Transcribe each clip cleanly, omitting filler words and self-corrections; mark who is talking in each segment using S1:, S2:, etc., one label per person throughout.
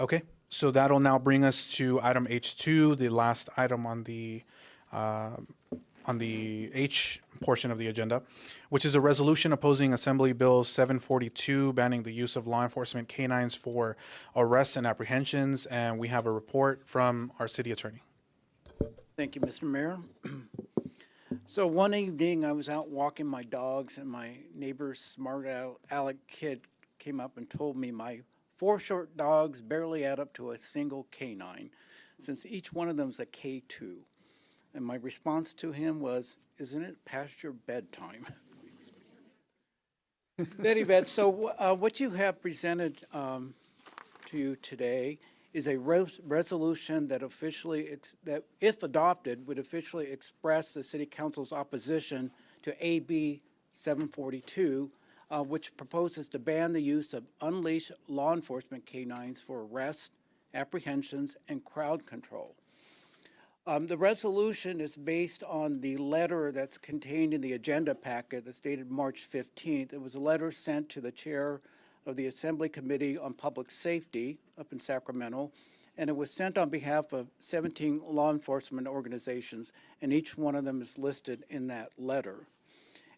S1: Okay, so that'll now bring us to item H2, the last item on the H portion of the agenda, which is a resolution opposing Assembly Bill 742, banning the use of law enforcement canines for arrests and apprehensions. And we have a report from our city attorney.
S2: Thank you, Mr. Mayor. So one evening, I was out walking my dogs, and my neighbor's smart aleck kid came up and told me my 4 short dogs barely add up to a single canine, since each one of them is a K2. And my response to him was, "Isn't it past your bedtime?" Betty Beth, so what you have presented to you today is a resolution that officially, that if adopted, would officially express the City Council's opposition to AB 742, which proposes to ban the use of unleashed law enforcement canines for arrests, apprehensions, and crowd control. The resolution is based on the letter that's contained in the agenda packet that's dated March 15th. It was a letter sent to the chair of the Assembly Committee on Public Safety up in Sacramento, and it was sent on behalf of 17 law enforcement organizations, and each one of them is listed in that letter.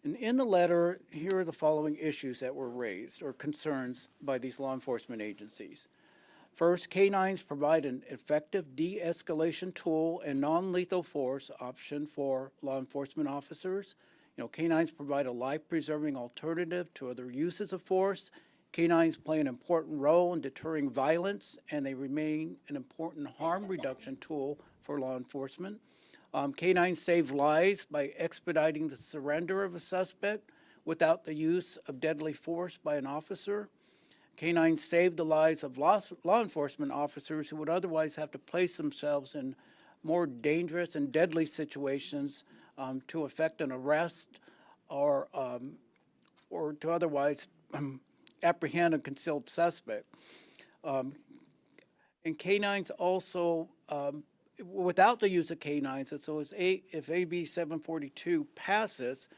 S2: And in the letter, here are the following issues that were raised or concerns by these law enforcement agencies. First, canines provide an effective de-escalation tool and non-lethal force option for law enforcement officers. Canines provide a life-preserving alternative to other uses of force. Canines play an important role in deterring violence, and they remain an important harm reduction tool for law enforcement. Canines save lives by expediting the surrender of a suspect without the use of deadly force by an officer. Canines save the lives of law enforcement officers who would otherwise have to place themselves in more dangerous and deadly situations to effect an arrest or to otherwise apprehend a concealed suspect. And canines also, without the use of canines, so if AB 742 passes,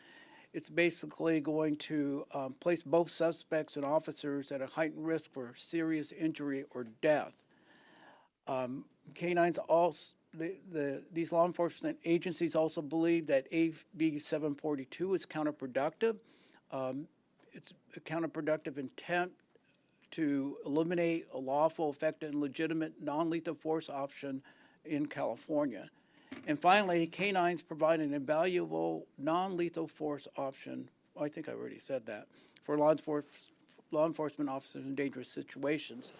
S2: it's basically going to place both suspects and officers at a heightened risk for serious injury or death. Canines also, these law enforcement agencies also believe that AB 742 is counterproductive. It's a counterproductive intent to eliminate a lawful, effective, and legitimate non-lethal force option in California. And finally, canines provide an invaluable non-lethal force option, I think I already said that, for law enforcement officers in dangerous situations.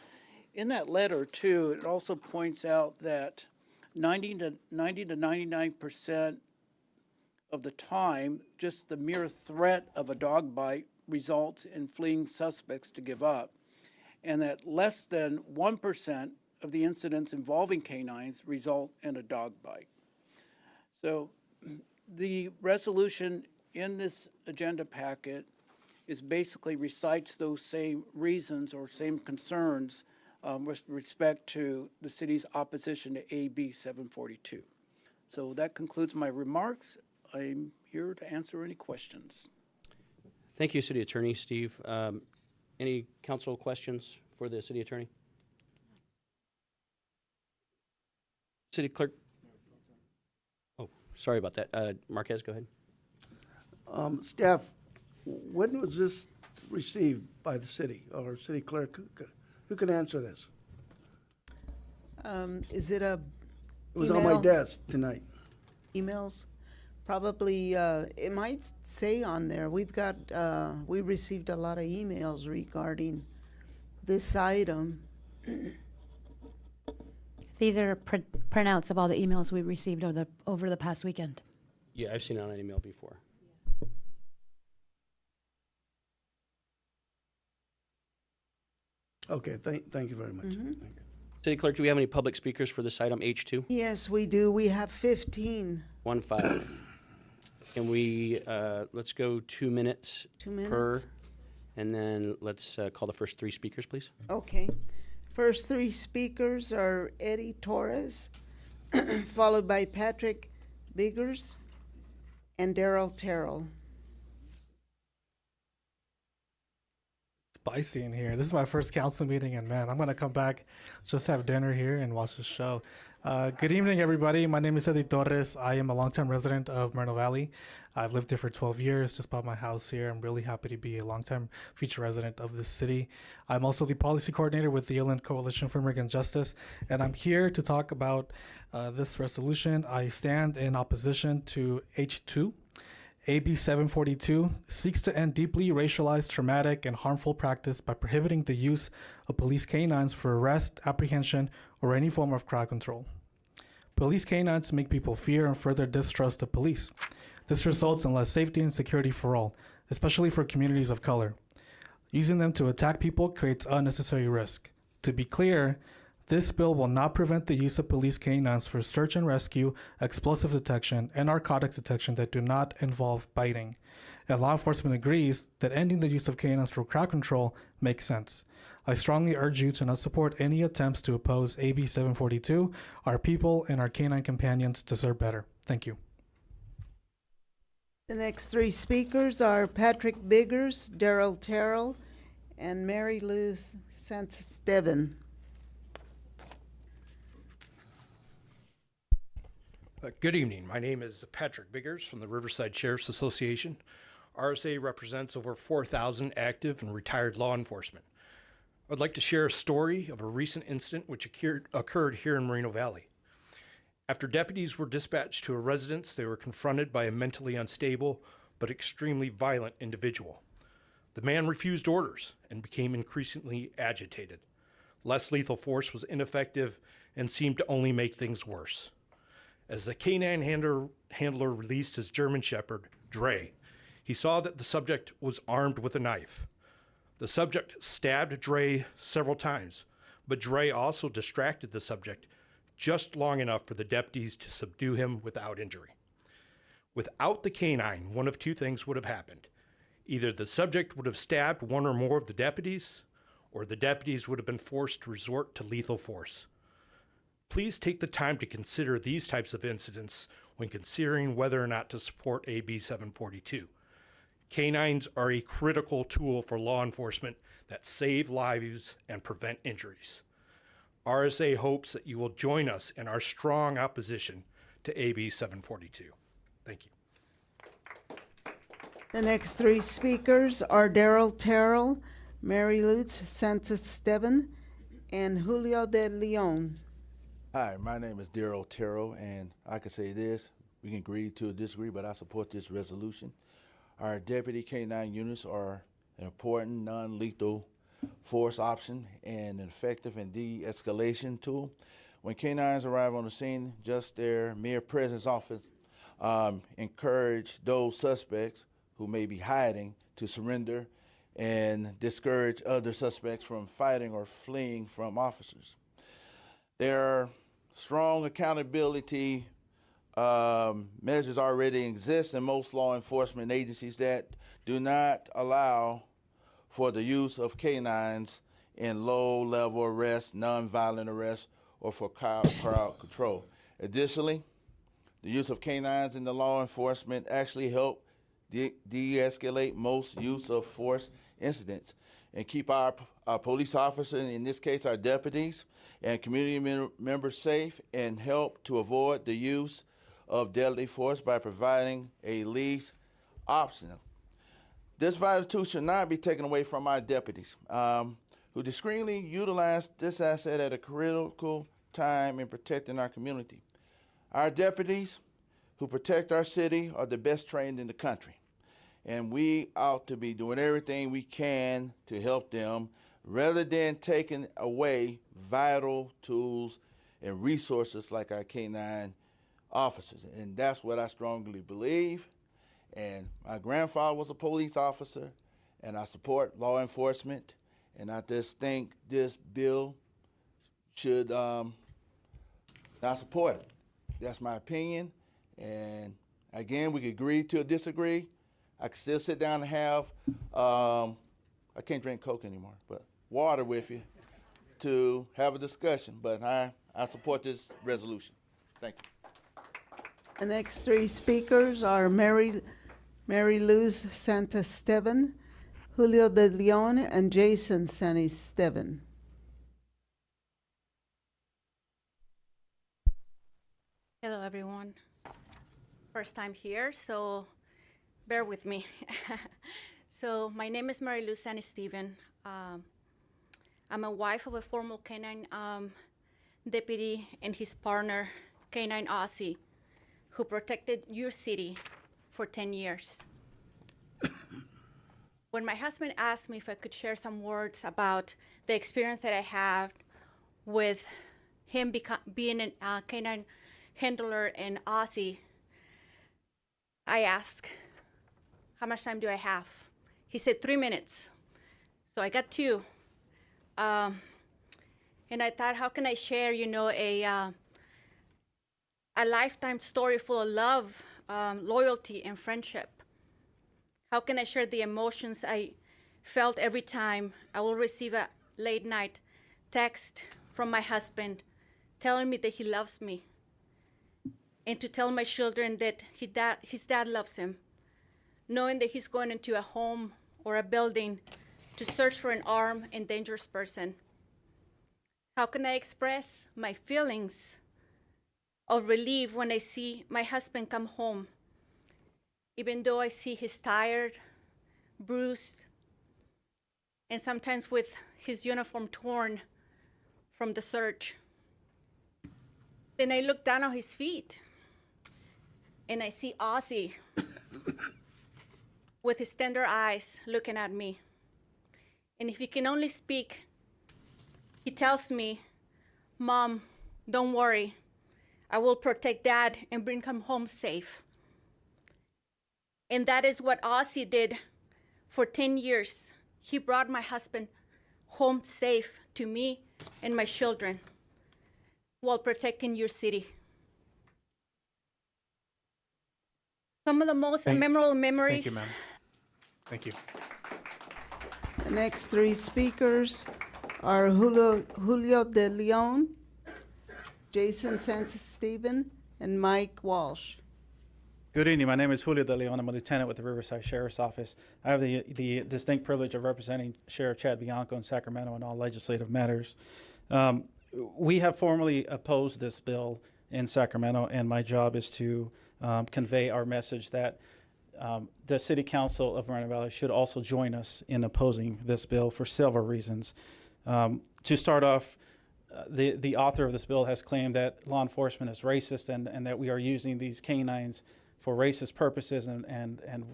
S2: In that letter, too, it also points out that 90 to 99% of the time, just the mere threat of a dog bite results in fleeing suspects to give up, and that less than 1% of the incidents involving canines result in a dog bite. So the resolution in this agenda packet is basically recites those same reasons or same concerns with respect to the city's opposition to AB 742. So that concludes my remarks. I'm here to answer any questions.
S3: Thank you, City Attorney Steve. Any council questions for the City Attorney? City Clerk? Oh, sorry about that. Marquez, go ahead.
S4: Staff, when was this received by the city or city clerk? Who can answer this?
S5: Is it a
S4: It was on my
S5: email?
S4: desk tonight.
S5: Emails? Probably, it might say on there, we received a lot of emails regarding this item.
S6: These are printouts of all the emails we received over the past weekend.
S3: Yeah, I've seen it on an email before.
S4: Okay, thank you very much. Thank you.
S3: City Clerk, do we have any public speakers for this item, H2?
S5: Yes, we do. We have 15.
S3: 1-5. Can we, let's go 2 minutes
S5: 2 minutes.
S3: per, and then let's call the first 3 speakers, please.
S5: Okay. First 3 speakers are Eddie Torres, followed by Patrick Biggers and Daryl Terrell.
S7: spicy in here. This is my first council meeting, and man, I'm gonna come back, just have dinner here and watch the show. Good evening, everybody. My name is Eddie Torres. I am a longtime resident of Moreno Valley. I've lived here for 12 years, just bought my house here. I'm really happy to be a longtime future resident of this city. I'm also the policy coordinator with the Inland Coalition for Immigrant Justice, and I'm here to talk about this resolution. I stand in opposition to H2. AB 742 seeks to end deeply racialized, traumatic, and harmful practice by prohibiting the use of police canines for arrest, apprehension, or any form of crowd control. Police canines make people fear and further distrust of police. This results in less safety and security for all, especially for communities of color. Using them to attack people creates unnecessary risk. To be clear, this bill will not prevent the use of police canines for search and rescue, explosive detection, and narcotics detection that do not involve biting. And law enforcement agrees that ending the use of canines for crowd control makes sense. I strongly urge you to not support any attempts to oppose AB 742. Our people and our canine companions deserve better. Thank you.
S5: The next three speakers are Patrick Biggers, Darrell Terrell, and Mary Lou Santisteban.
S8: Good evening. My name is Patrick Biggers from the Riverside Sheriff's Association. RSA represents over 4,000 active and retired law enforcement. I'd like to share a story of a recent incident which occurred here in Moreno Valley. After deputies were dispatched to a residence, they were confronted by a mentally unstable but extremely violent individual. The man refused orders and became increasingly agitated. Less lethal force was ineffective and seemed to only make things worse. As the canine handler released his German Shepherd, Dre, he saw that the subject was armed with a knife. The subject stabbed Dre several times, but Dre also distracted the subject just long enough for the deputies to subdue him without injury. Without the canine, one of two things would have happened. Either the subject would have stabbed one or more of the deputies, or the deputies would have been forced to resort to lethal force. Please take the time to consider these types of incidents when considering whether or not to support AB 742. Canines are a critical tool for law enforcement that save lives and prevent injuries. RSA hopes that you will join us in our strong opposition to AB 742. Thank you.
S5: The next three speakers are Darrell Terrell, Mary Lutz Santisteban, and Julio de Leon.
S9: Hi, my name is Darrell Terrell, and I can say this, we can agree to disagree, but I support this resolution. Our deputy K-9 units are an important non-lethal force option and an effective and de-escalation tool. When K-9s arrive on the scene, just their mere presence often encourage those suspects who may be hiding to surrender and discourage other suspects from fighting or fleeing from officers. There are strong accountability measures already exist in most law enforcement agencies that do not allow for the use of canines in low-level arrests, nonviolent arrests, or for crowd control. Additionally, the use of canines in the law enforcement actually help de-escalate most use of force incidents and keep our police officers, in this case our deputies, and community members safe, and help to avoid the use of deadly force by providing a least option. This vital tool should not be taken away from our deputies, who discreetly utilize this asset at a critical time in protecting our community. Our deputies who protect our city are the best trained in the country, and we ought to be doing everything we can to help them rather than taking away vital tools and resources like our K-9 officers. And that's what I strongly believe. And my grandfather was a police officer, and I support law enforcement. And I just think this bill should not support it. That's my opinion. And again, we could agree to disagree. I could still sit down and have, I can't drink Coke anymore, but water with you to have a discussion. But I support this resolution. Thank you.
S5: The next three speakers are Mary Luz Santisteban, Julio De Leon, and Jason Santisteban.
S6: Hello, everyone. First time here, so bear with me. So my name is Mary Lou Santisteban. I'm a wife of a former canine deputy and his partner, Canine Aussie, who protected your city for 10 years. When my husband asked me if I could share some words about the experience that I had with him being a canine handler and Aussie, I asked, how much time do I have? He said 3 minutes. So I got 2. And I thought, how can I share, a lifetime story full of love, loyalty, and friendship? How can I share the emotions I felt every time I will receive a late night text from my husband telling me that he loves me, and to tell my children that his dad loves him, knowing that he's going into a home or a building to search for an armed and dangerous person? How can I express my feelings of relief when I see my husband come home, even though I see he's tired, bruised, and sometimes with his uniform torn from the search? Then I look down on his feet and I see Ozzy with his tender eyes looking at me. And if he can only speak, he tells me, Mom, don't worry. I will protect Dad and bring him home safe. And that is what Ozzy did for 10 years. He brought my husband home safe to me and my children while protecting your city. Some of the most memorable memories.
S1: Thank you, ma'am. Thank you.
S5: The next 3 speakers are Julio De Leon, Jason Santisteban, and Mike Walsh.
S10: Good evening. My name is Julio De Leon. I'm a lieutenant with the Riverside Sheriff's Office. I have the distinct privilege of representing Sheriff Chad Bianco in Sacramento on all legislative matters. We have formally opposed this bill in Sacramento, and my job is to convey our message that the City Council of Moreno Valley should also join us in opposing this bill for several reasons. To start off, the author of this bill has claimed that law enforcement is racist and that we are using these canines for racist purposes, and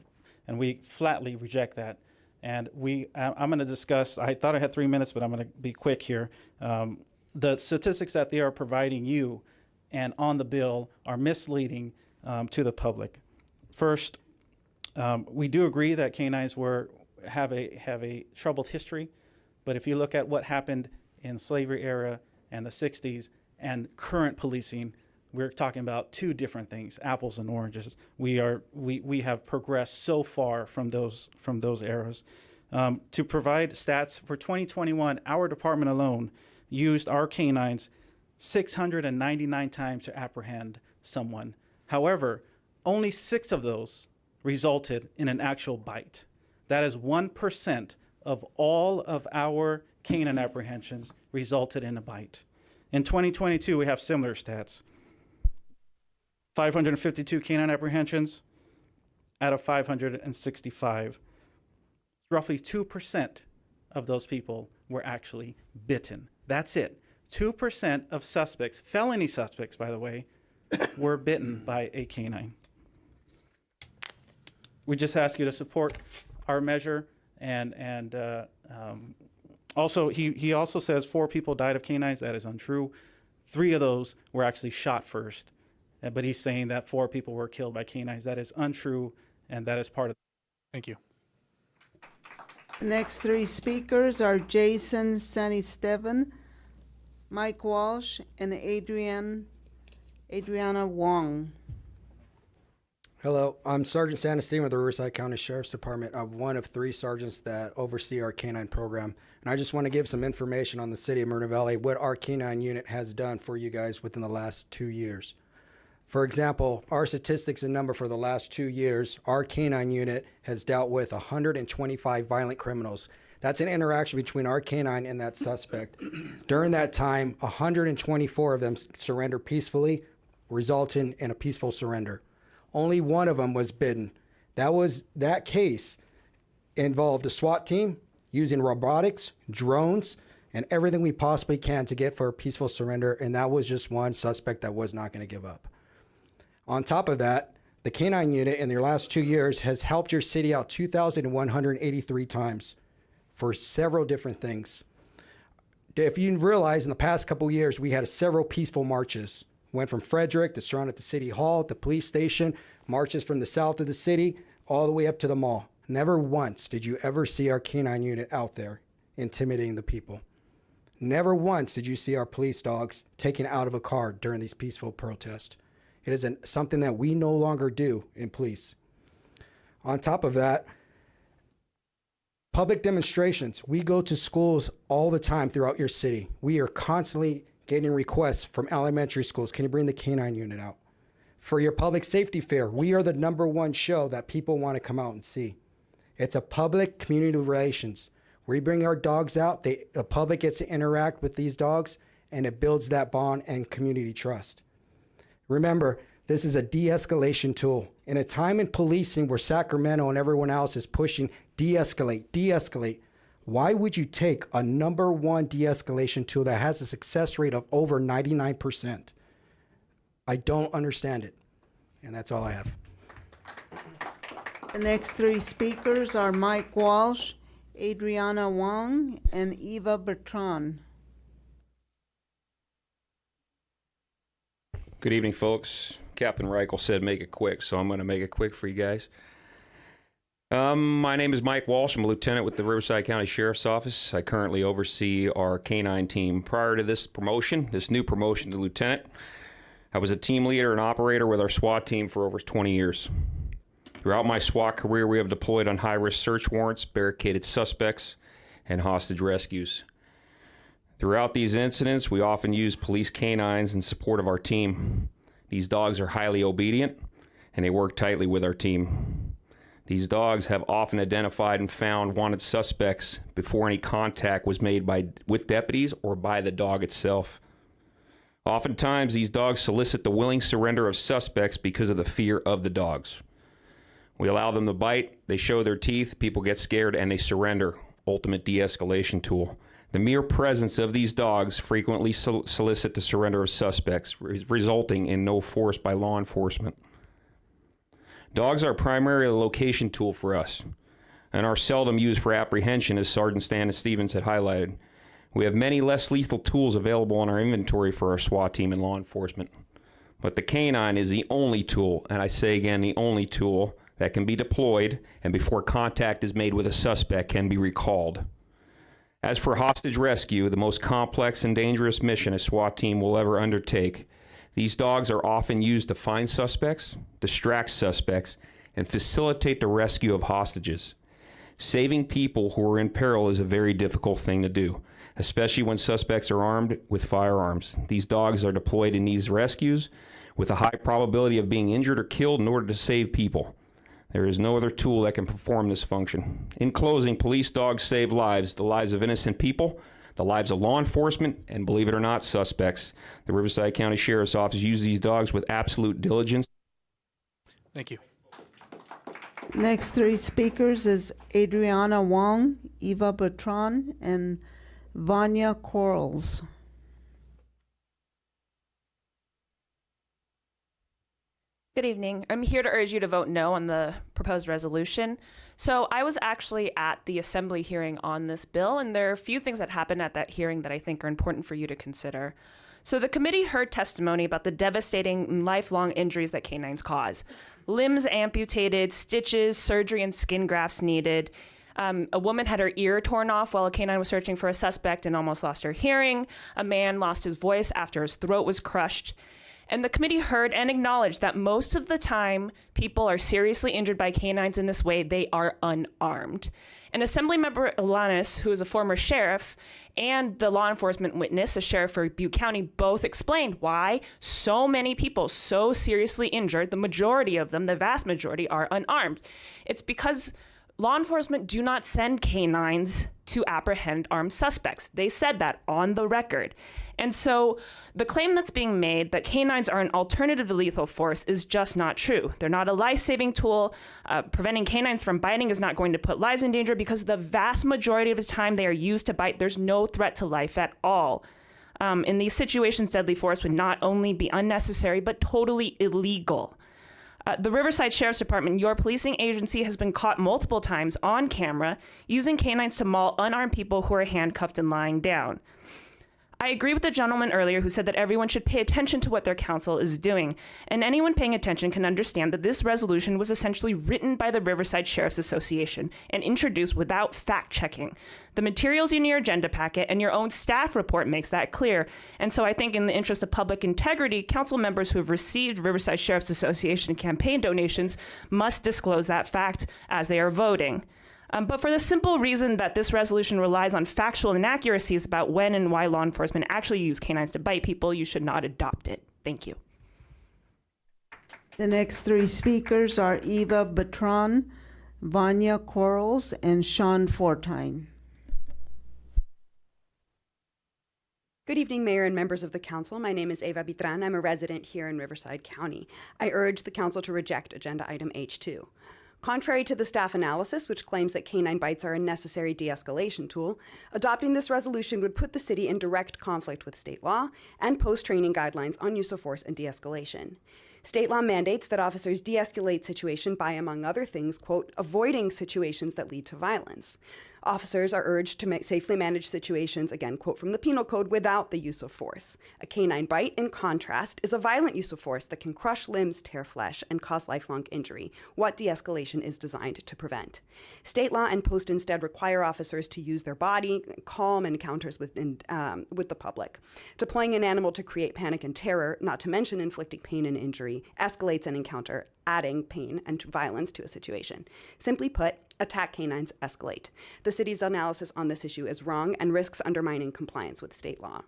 S10: we flatly reject that. And I'm going to discuss, I thought I had 3 minutes, but I'm going to be quick here. The statistics that they are providing you and on the bill are misleading to the public. First, we do agree that canines have a troubled history, but if you look at what happened in slavery era and the 60s and current policing, we're talking about 2 different things, apples and oranges. We have progressed so far from those eras. To provide stats for 2021, our department alone used our canines 699 times to apprehend someone. However, only 6 of those resulted in an actual bite. That is 1% of all of our canine apprehensions resulted in a bite. In 2022, we have similar stats. 552 canine apprehensions out of 565. Roughly 2% of those people were actually bitten. That's it. 2% of suspects, felony suspects, by the way, were bitten by a canine. We just ask you to support our measure, and also he also says 4 people died of canines. That is untrue. 3 of those were actually shot first, but he's saying that 4 people were killed by canines. That is untrue, and that is part of.
S1: Thank you.
S5: The next 3 speakers are Jason Santisteban, Mike Walsh, and Adriana Wong.
S11: Hello, I'm Sergeant Santisteban with the Riverside County Sheriff's Department. I'm one of 3 sergeants that oversee our canine program. And I just want to give some information on the city of Moreno Valley, what our canine unit has done for you guys within the last 2 years. For example, our statistics and number for the last 2 years, our canine unit has dealt with 125 violent criminals. That's an interaction between our canine and that suspect. During that time, 124 of them surrendered peacefully, resulting in a peaceful surrender. Only one of them was bitten. That case involved a SWAT team using robotics, drones, and everything we possibly can to get for a peaceful surrender, and that was just one suspect that was not going to give up. On top of that, the canine unit in their last 2 years has helped your city out 2,183 times for several different things. If you realize, in the past couple of years, we had several peaceful marches. Went from Frederick to surrounded the city hall, the police station, marches from the south of the city, all the way up to the mall. Never once did you ever see our canine unit out there intimidating the people. Never once did you see our police dogs taken out of a car during these peaceful protests. It is something that we no longer do in police. On top of that, public demonstrations. We go to schools all the time throughout your city. We are constantly getting requests from elementary schools. Can you bring the canine unit out? For your public safety fair, we are the #1 show that people want to come out and see. It's a public community relations. We bring our dogs out, the public gets to interact with these dogs, and it builds that bond and community trust. Remember, this is a de-escalation tool. In a time in policing where Sacramento and everyone else is pushing de-escalate, why would you take a #1 de-escalation tool that has a success rate of over 99%? I don't understand it. And that's all I have.
S5: The next three speakers are Mike Walsh, Adriana Wong, and Eva Bertrand.
S12: Good evening, folks. Captain Reichel said make it quick, so I'm going to make it quick for you guys. My name is Mike Walsh. I'm a lieutenant with the Riverside County Sheriff's Office. I currently oversee our canine team. Prior to this new promotion to lieutenant, I was a team leader and operator with our SWAT team for over 20 years. Throughout my SWAT career, we have deployed on high-risk search warrants, barricaded suspects, and hostage rescues. Throughout these incidents, we often use police canines in support of our team. These dogs are highly obedient, and they work tightly with our team. These dogs have often identified and found wanted suspects before any contact was made with deputies or by the dog itself. Oftentimes, these dogs solicit the willing surrender of suspects because of the fear of the dogs. We allow them to bite, they show their teeth, people get scared, and they surrender. Ultimate de-escalation tool. The mere presence of these dogs frequently solicit the surrender of suspects, resulting in no force by law enforcement. Dogs are primarily a location tool for us, and are seldom used for apprehension, as Sergeant Stan Stevens had highlighted. We have many less lethal tools available in our inventory for our SWAT team and law enforcement. But the canine is the only tool, and I say again, the only tool that can be deployed and before contact is made with a suspect can be recalled. As for hostage rescue, the most complex and dangerous mission a SWAT team will ever undertake, these dogs are often used to find suspects, distract suspects, and facilitate the rescue of hostages. Saving people who are in peril is a very difficult thing to do, especially when suspects are armed with firearms. These dogs are deployed in these rescues with a high probability of being injured or killed in order to save people. There is no other tool that can perform this function. In closing, police dogs save lives, the lives of innocent people, the lives of law enforcement, and believe it or not, suspects. The Riverside County Sheriff's Office uses these dogs with absolute diligence.
S1: Thank you.
S5: Next three speakers is Adriana Wong, Eva Bertrand, and Vanya Quarles.
S13: Good evening. I'm here to urge you to vote no on the proposed resolution. So I was actually at the assembly hearing on this bill, and there are a few things that happened at that hearing that I think are important for you to consider. So the committee heard testimony about the devastating and lifelong injuries that canines cause. Limbs amputated, stitches, surgery, and skin grafts needed. A woman had her ear torn off while a canine was searching for a suspect and almost lost her hearing. A man lost his voice after his throat was crushed. And the committee heard and acknowledged that most of the time people are seriously injured by canines in this way, they are unarmed. And Assemblymember Alanis, who is a former sheriff, and the law enforcement witness, a sheriff for Butte County, both explained why so many people so seriously injured, the majority of them, the vast majority, are unarmed. It's because law enforcement do not send canines to apprehend armed suspects. They said that on the record. And so the claim that's being made that canines are an alternative to lethal force is just not true. They're not a life-saving tool. Preventing canines from biting is not going to put lives in danger because the vast majority of the time they are used to bite, there's no threat to life at all. In these situations, deadly force would not only be unnecessary, but totally illegal. The Riverside Sheriff's Department, your policing agency, has been caught multiple times on camera using canines to maul unarmed people who are handcuffed and lying down. I agree with the gentleman earlier who said that everyone should pay attention to what their counsel is doing, and anyone paying attention can understand that this resolution was essentially written by the Riverside Sheriff's Association and introduced without fact-checking. The materials in your agenda packet and your own staff report makes that clear, and so I think in the interest of public integrity, council members who have received Riverside Sheriff's Association campaign donations must disclose that fact as they are voting. But for the simple reason that this resolution relies on factual inaccuracies about when and why law enforcement actually use canines to bite people, you should not adopt it. Thank you.
S5: The next three speakers are Eva Batron, Vanya Quarles, and Sean Fortine.
S14: Good evening, Mayor and members of the Council. My name is Eva Bitran. I'm a resident here in Riverside County. I urge the Council to reject Agenda Item H2. Contrary to the staff analysis, which claims that canine bites are a necessary de-escalation tool, adopting this resolution would put the city in direct conflict with state law and post-training guidelines on use of force and de-escalation. State law mandates that officers de-escalate situation by, among other things, quote, avoiding situations that lead to violence. Officers are urged to safely manage situations, again, quote from the Penal Code, without the use of force. A canine bite, in contrast, is a violent use of force that can crush limbs, tear flesh, and cause lifelong injury, what de-escalation is designed to prevent. State law and post instead require officers to use their body, calm encounters with the public. Deploying an animal to create panic and terror, not to mention inflicting pain and injury, escalates an encounter, adding pain and violence to a situation. Simply put, attack canines escalate. The city's analysis on this issue is wrong and risks undermining compliance with state law.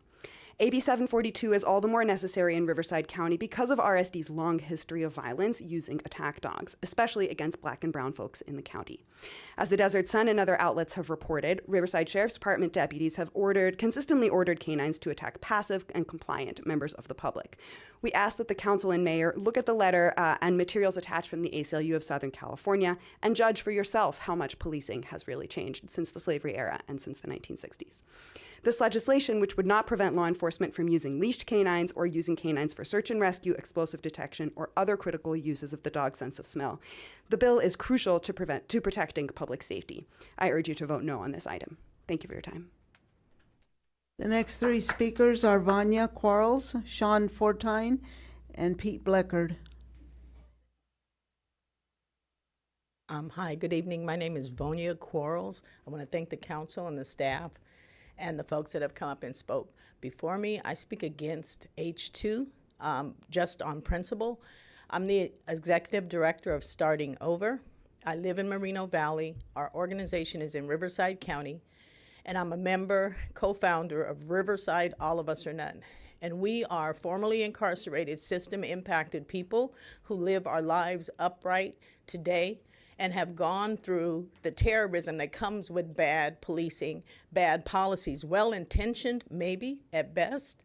S14: AB 742 is all the more necessary in Riverside County because of RSD's long history of violence using attack dogs, especially against Black and brown folks in the county. As the Desert Sun and other outlets have reported, Riverside Sheriff's Department deputies have consistently ordered canines to attack passive and compliant members of the public. We ask that the council and mayor look at the letter and materials attached from the ACLU of Southern California and judge for yourself how much policing has really changed since the slavery era and since the 1960s. This legislation, which would not prevent law enforcement from using leashed canines or using canines for search and rescue, explosive detection, or other critical uses of the dog's sense of smell. The bill is crucial to protecting public safety. I urge you to vote no on this item. Thank you for your time.
S5: The next three speakers are Vanya Quarles, Sean Fortine, and Pete Bleckard.
S15: Hi, good evening. My name is Vanya Quarles. I want to thank the council and the staff and the folks that have come up and spoke before me. I speak against H2 just on principle. I'm the executive director of Starting Over. I live in Moreno Valley. Our organization is in Riverside County, and I'm a member, co-founder of Riverside All of Us or None. And we are formerly incarcerated, system-impacted people who live our lives upright today and have gone through the terrorism that comes with bad policing, bad policies, well-intentioned maybe at best,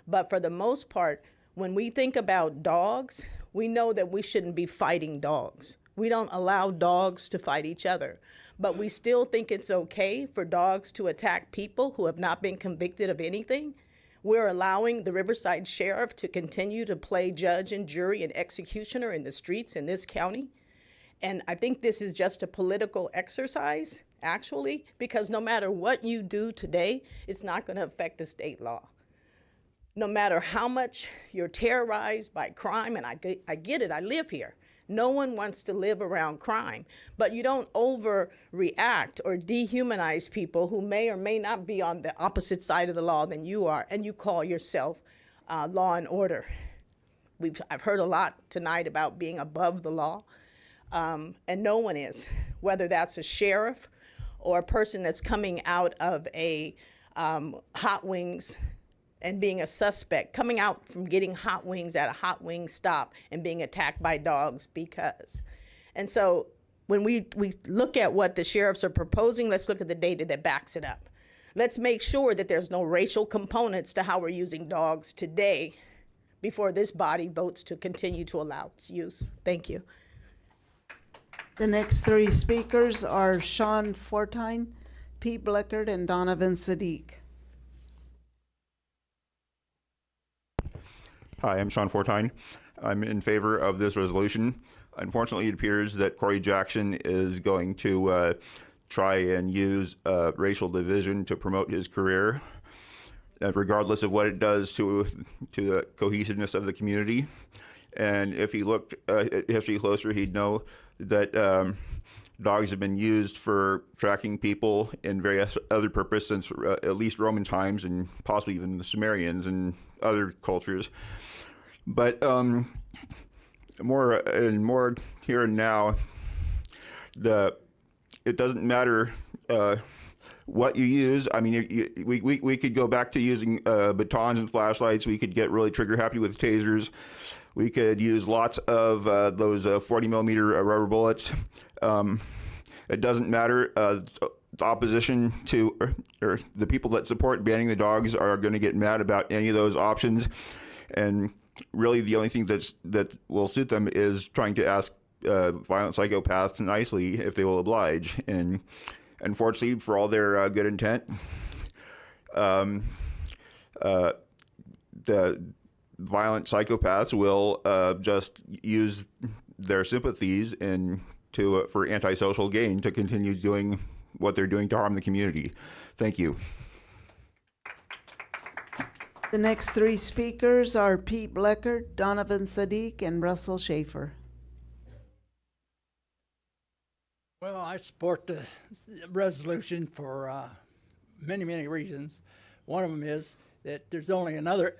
S15: but for the most part, when we think about dogs, we know that we shouldn't be fighting dogs. We don't allow dogs to fight each other, but we still think it's okay for dogs to attack people who have not been convicted of anything. We're allowing the Riverside Sheriff to continue to play judge and jury and executioner in the streets in this county. And I think this is just a political exercise, actually, because no matter what you do today, it's not going to affect the state law. No matter how much you're terrorized by crime, and I get it, I live here. No one wants to live around crime, but you don't overreact or dehumanize people who may or may not be on the opposite side of the law than you are, and you call yourself law and order. I've heard a lot tonight about being above the law. And no one is, whether that's a sheriff or a person that's coming out of a hot wings and being a suspect, coming out from getting hot wings at a hot wing stop and being attacked by dogs because. And so when we look at what the sheriffs are proposing, let's look at the data that backs it up. Let's make sure that there's no racial components to how we're using dogs today before this body votes to continue to allow its use. Thank you.
S5: The next three speakers are Sean Fortine, Pete Bleckert, and Donovan Sadiq.
S16: Hi, I'm Sean Fortine. I'm in favor of this resolution. Unfortunately, it appears that Corey Jackson is going to try and use racial division to promote his career, regardless of what it does to the cohesiveness of the community. And if he looked at history closer, he'd know that dogs have been used for tracking people in various other purposes since at least Roman times and possibly even the Sumerians and other cultures. But more here and now, it doesn't matter what you use. I mean, we could go back to using batons and flashlights. We could get really trigger happy with tasers. We could use lots of those 40 millimeter rubber bullets. It doesn't matter. The opposition to or the people that support banning the dogs are going to get mad about any of those options, and really the only thing that will suit them is trying to ask violent psychopaths nicely if they will oblige. And unfortunately, for all their good intent, the violent psychopaths will just use their sympathies for antisocial gain to continue doing what they're doing to harm the community. Thank you.
S5: The next three speakers are Pete Bleckert, Donovan Sadiq, and Russell Schaefer.
S17: Well, I support the resolution for many, many reasons. One of them is that there's only another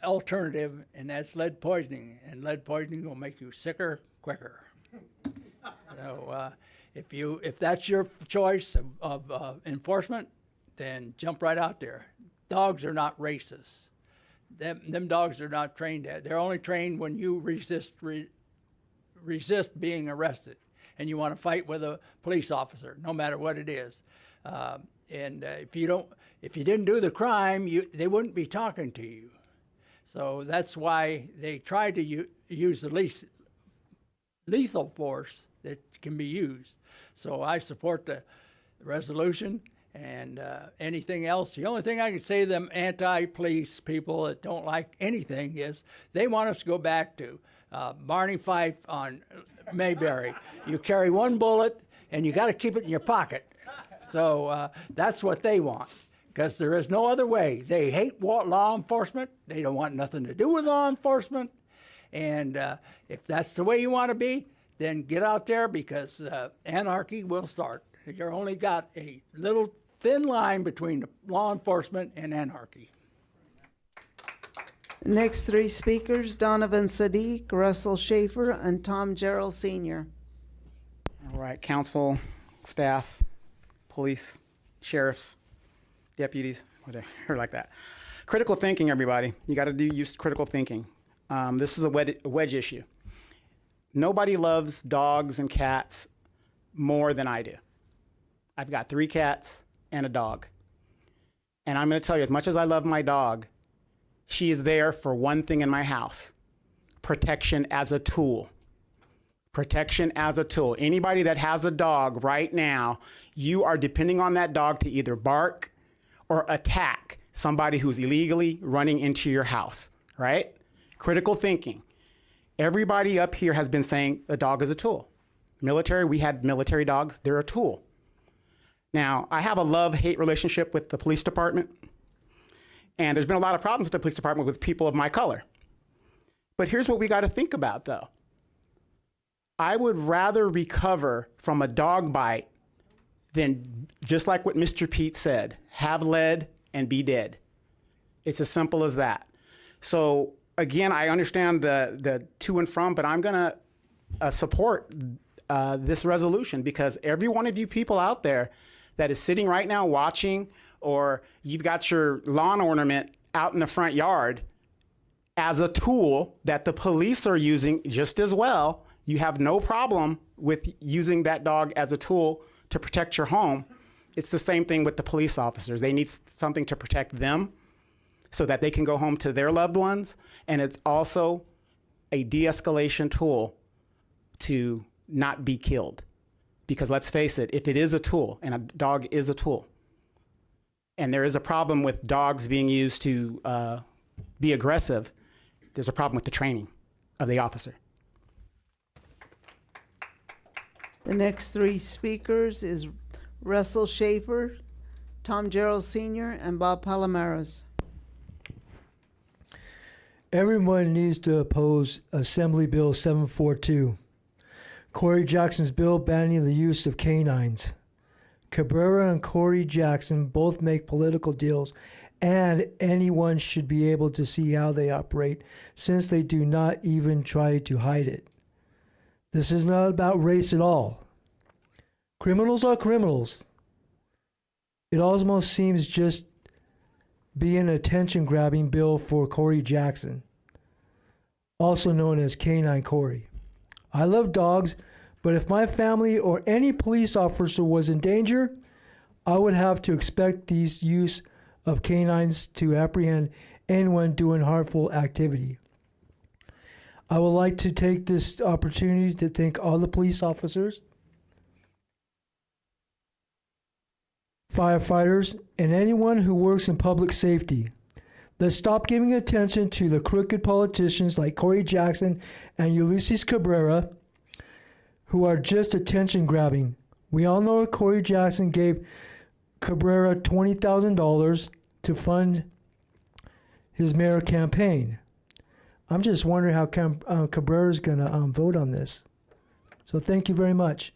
S17: alternative, and that's lead poisoning, and lead poisoning will make you sicker quicker. So if that's your choice of enforcement, then jump right out there. Dogs are not racist. Them dogs are not trained at. They're only trained when you resist being arrested, and you want to fight with a police officer, no matter what it is. If you didn't do the crime, they wouldn't be talking to you. So that's why they try to use the least lethal force that can be used. So I support the resolution and anything else. The only thing I can say to them anti-police people that don't like anything is they want us to go back to Barney Fife on Mayberry. You carry one bullet and you got to keep it in your pocket. So that's what they want, because there is no other way. They hate law enforcement. They don't want nothing to do with law enforcement. And if that's the way you want to be, then get out there, because anarchy will start. You only got a little thin line between law enforcement and anarchy.
S5: Next three speakers, Donovan Sadiq, Russell Schaefer, and Tom Gerald Sr.
S18: All right, council, staff, police, sheriffs, deputies, whatever like that. Critical thinking, everybody. You got to use critical thinking. This is a wedge issue. Nobody loves dogs and cats more than I do. I've got 3 cats and a dog. And I'm going to tell you, as much as I love my dog, she is there for one thing in my house: protection as a tool. Protection as a tool. Anybody that has a dog right now, you are depending on that dog to either bark or attack somebody who's illegally running into your house, right? Critical thinking. Everybody up here has been saying a dog is a tool. Military, we had military dogs, they're a tool. Now, I have a love-hate relationship with the police department, and there's been a lot of problems with the police department with people of my color. But here's what we got to think about, though. I would rather recover from a dog bite than, just like what Mr. Pete said, have lead and be dead. It's as simple as that. So again, I understand the to and from, but I'm going to support this resolution, because every one of you people out there that is sitting right now watching, or you've got your lawn ornament out in the front yard as a tool that the police are using just as well, you have no problem with using that dog as a tool to protect your home. It's the same thing with the police officers. They need something to protect them so that they can go home to their loved ones. And it's also a de-escalation tool to not be killed. Because let's face it, if it is a tool, and a dog is a tool, and there is a problem with dogs being used to be aggressive, there's a problem with the training of the officer.
S5: The next three speakers is Russell Schaefer, Tom Gerald Sr., and Bob Palomares.
S19: Everyone needs to oppose Assembly Bill 742, Corey Jackson's bill banning the use of canines. Cabrera and Corey Jackson both make political deals, and anyone should be able to see how they operate since they do not even try to hide it. This is not about race at all. Criminals are criminals. It almost seems just be an attention-grabbing bill for Corey Jackson, also known as Canine Corey. I love dogs, but if my family or any police officer was in danger, I would have to expect these use of canines to apprehend anyone doing harmful activity. I would like to take this opportunity to thank all the police officers, firefighters, and anyone who works in public safety. Let's stop giving attention to the crooked politicians like Corey Jackson and Ulysses Cabrera, who are just attention grabbing. We all know Corey Jackson gave Cabrera $20,000 to fund his mayor campaign. I'm just wondering how Cabrera is going to vote on this. So thank you very much.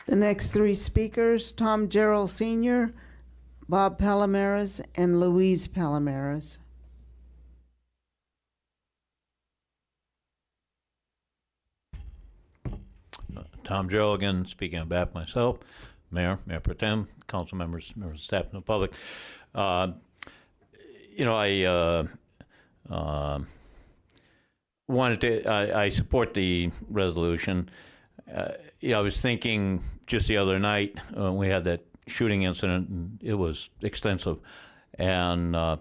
S5: The next three speakers, Tom Gerald Sr., Bob Palomares, and Louise Palomares.
S20: Tom Gerald again, speaking on behalf of myself, Mayor Pro Tem, council members, members of staff, and the public. I wanted to, I support the resolution. I was thinking just the other night when we had that shooting incident, and it was extensive. And, I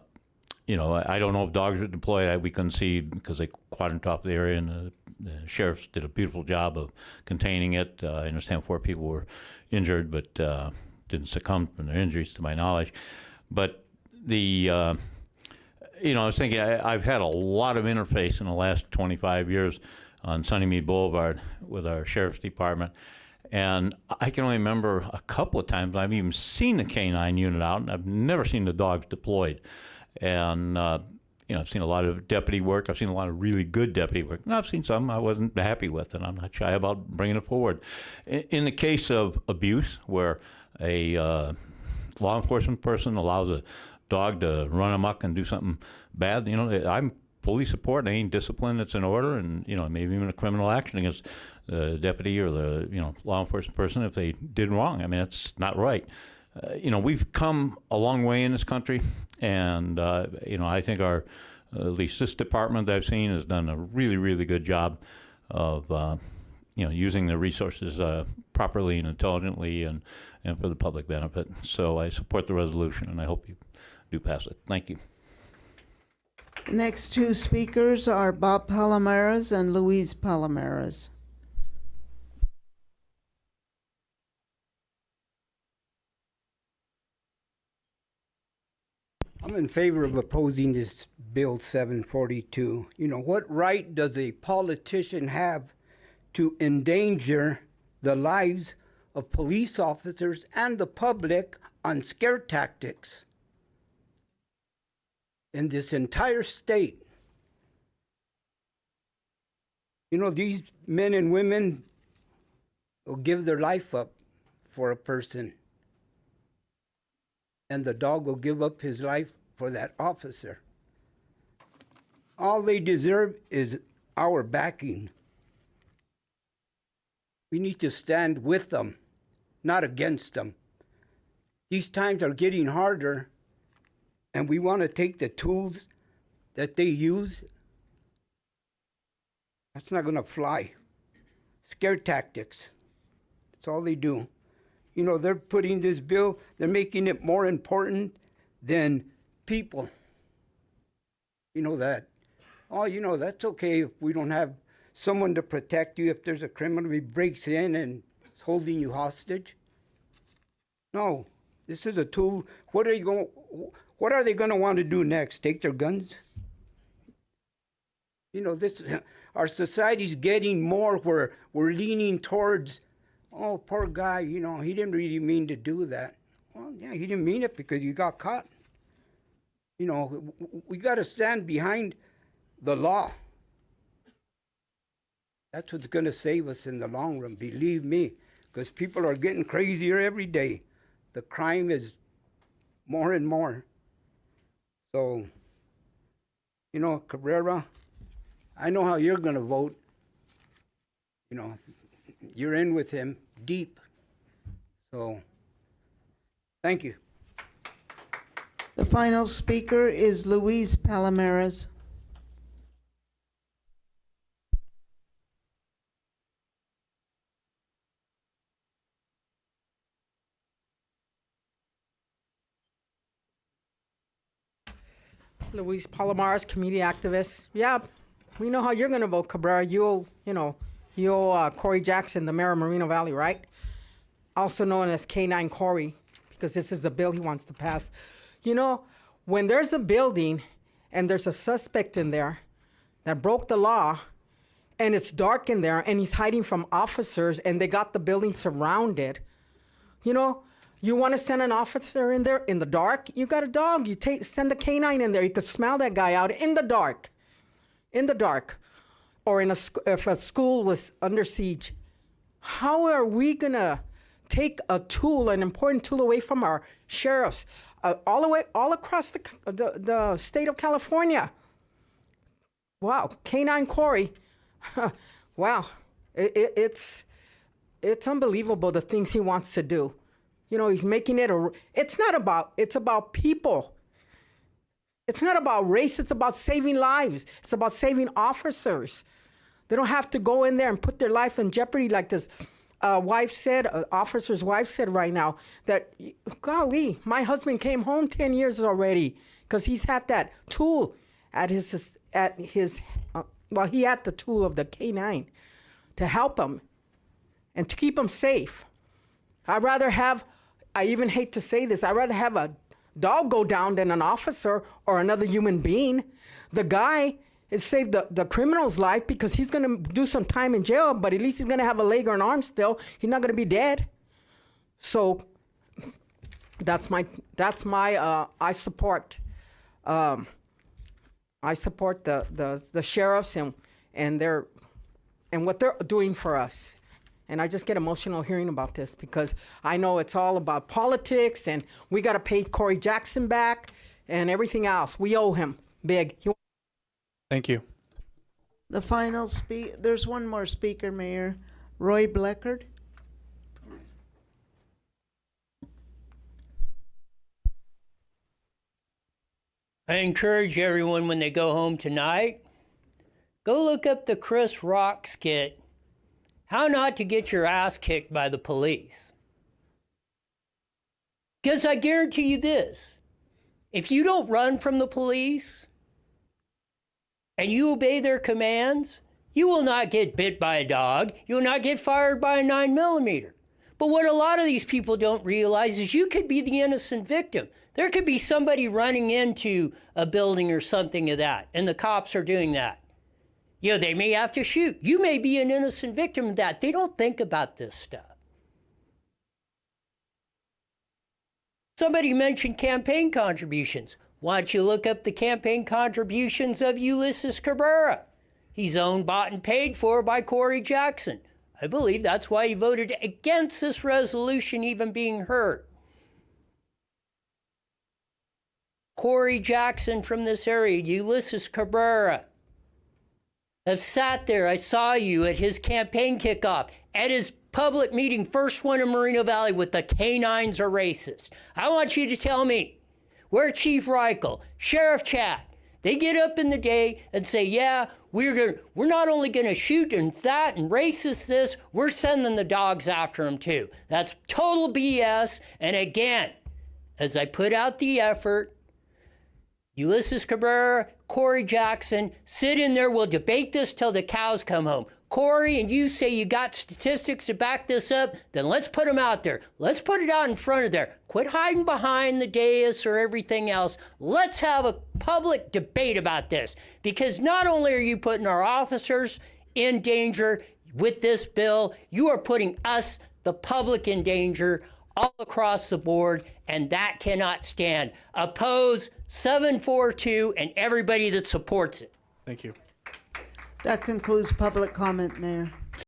S20: don't know if dogs were deployed. We couldn't see because they quarantined the area, and the sheriffs did a beautiful job of containing it. I understand 4 people were injured, but didn't succumb from their injuries, to my knowledge. But I was thinking, I've had a lot of interface in the last 25 years on Sunnymead Boulevard with our sheriff's department. And I can only remember a couple of times I've even seen the canine unit out, and I've never seen the dogs deployed. And, I've seen a lot of deputy work. I've seen a lot of really good deputy work. And I've seen some I wasn't happy with, and I'm not shy about bringing it forward. In the case of abuse, where a law enforcement person allows a dog to run amok and do something bad, I'm fully support any discipline that's in order, and maybe even a criminal action against the deputy or the law enforcement person if they did wrong. I mean, that's not right. We've come a long way in this country, and I think our at least this department that I've seen has done a really, really good job of using the resources properly and intelligently and for the public benefit. So I support the resolution, and I hope you do pass it. Thank you.
S5: The next two speakers are Bob Palomares and Louise Palomares.
S21: I'm in favor of opposing this Bill 742. What right does a politician have to endanger the lives of police officers and the public on scare tactics in this entire state? These men and women will give their life up for a person, and the dog will give up his life for that officer. All they deserve is our backing. We need to stand with them, not against them. These times are getting harder, and we want to take the tools that they use. That's not going to fly. Scare tactics. That's all they do. You know, they're putting this bill, they're making it more important than people. You know that. Oh, you know, that's okay if we don't have someone to protect you if there's a criminal who breaks in and is holding you hostage. No, this is a tool. What are they going to want to do next? Take their guns? You know, our society's getting more where we're leaning towards, oh, poor guy, you know, he didn't really mean to do that. Well, yeah, he didn't mean it because you got caught. You know, we got to stand behind the law. That's what's going to save us in the long run, believe me, because people are getting crazier every day. The crime is more and more. So, you know, Cabrera, I know how you're going to vote. You know, you're in with him deep. So, thank you.
S5: The final speaker is Luis Palomares.
S2: Luis Palomares, community activist. Yeah, we know how you're going to vote, Cabrera. You owe Corey Jackson, the mayor of Moreno Valley, right? Also known as K9 Corey, because this is the bill he wants to pass. You know, when there's a building and there's a suspect in there that broke the law and it's dark in there and he's hiding from officers and they got the building surrounded, you know, you want to send an officer in there in the dark? You got a dog. Send the K9 in there. You could smell that guy out in the dark. In the dark. Or if a school was under siege. How are we going to take a tool, an important tool, away from our sheriffs all across the state of California? Wow. K9 Corey. Wow. It's unbelievable the things he wants to do. You know, he's making it it's about people. It's not about race, it's about saving lives. It's about saving officers. They don't have to go in there and put their life in jeopardy like this officer's wife said right now, that, golly, my husband came home 10 years already because he's had that tool he had the tool of the K9 to help him and to keep him safe. I even hate to say this, I'd rather have a dog go down than an officer or another human being. The guy has saved the criminal's life because he's going to do some time in jail, but at least he's going to have a leg or an arm still. He's not going to be dead. So that's my I support the sheriffs and what they're doing for us. And I just get emotional hearing about this because I know it's all about politics and we got to pay Corey Jackson back and everything else. We owe him big.
S1: Thank you.
S5: The final there's one more speaker, Mayor. Roy Bleckard.
S22: I encourage everyone when they go home tonight, go look up the Chris Rock skit, How Not to Get Your Ass Kicked by the Police. Because I guarantee you this, if you don't run from the police and you obey their commands, you will not get bit by a dog, you will not get fired by a 9mm. But what a lot of these people don't realize is you could be the innocent victim. There could be somebody running into a building or something of that, and the cops are doing that. You know, they may have to shoot. You may be an innocent victim of that. They don't think about this stuff. Somebody mentioned campaign contributions. Why don't you look up the campaign contributions of Ulysses Cabrera? He's owned, bought, and paid for by Corey Jackson. I believe that's why he voted against this resolution even being heard. Corey Jackson from this area, Ulysses Cabrera, have sat there. I saw you at his campaign kickoff, at his public meeting, first one in Moreno Valley, with the canines are racist. I want you to tell me where Chief Reichel, Sheriff Chad, they get up in the day and say, yeah, we're not only going to shoot and that and racist this, we're sending the dogs after them too. That's total BS. And again, as I put out the effort, Ulysses Cabrera, Corey Jackson, sit in there. We'll debate this till the cows come home. Corey, and you say you got statistics to back this up, then let's put them out there. Let's put it out in front of there. Quit hiding behind the dais or everything else. Let's have a public debate about this, because not only are you putting our officers in danger with this bill, you are putting us, the public, in danger all across the board, and that cannot stand. Oppose 742 and everybody that supports it.
S1: Thank you.
S5: That concludes public comment, Mayor.